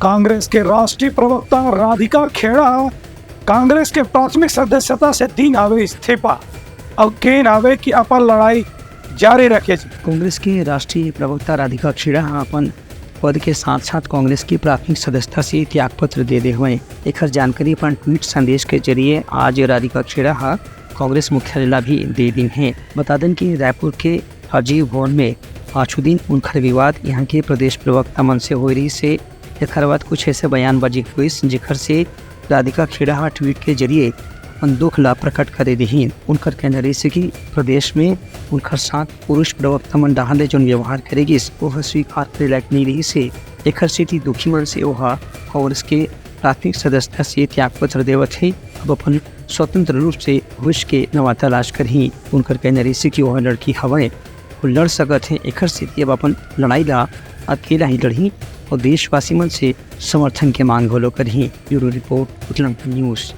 कांग्रेस के राष्ट्रीय प्रवक्ता राधिका खेड़ा कांग्रेस के प्राथमिक सदस्यता से दिन आवे इस्तीफा और केन आवे कि अपन लड़ाई जारी रखे। कांग्रेस के राष्ट्रीय प्रवक्ता राधिका खेड़ा अपन पद के साथ साथ कांग्रेस की प्राथमिक सदस्यता से त्यागपत्र दे हुए एक जानकारी अपन ट्वीट संदेश के जरिए आज राधिका खेड़ा कांग्रेस मुख्यालय भी दे दी है। बता दें कि रायपुर के राजीव भवन में पाँचों दिन उनका विवाद यहाँ के प्रदेश प्रवक्ता मन से हो रही से एक बाद कुछ ऐसे बयानबाजी हुई जिखर से राधिका खेड़ा ट्वीट के जरिए अपन दुख ला प्रकट करे दी। उनकर कहना रही से कि प्रदेश में उनकर साथ पुरुष प्रवक्ता मन डाले जो व्यवहार करेगी वह स्वीकार करे लायक नहीं रही से एक स्थिति दुखी मन से वह कांग्रेस के प्राथमिक सदस्यता से त्यागपत्र देवत है। अब अपन स्वतंत्र रूप से भविष्य के नवा तलाश कर ही उनकर कहना रही से कि वह लड़की हवाएं वो लड़ सकत है। एक स्थिति अब अपन लड़ाई ला अकेला ही लड़ी और देशवासी मन से समर्थन के मांग होलो कर ही। Bureau report Uttarakhand news.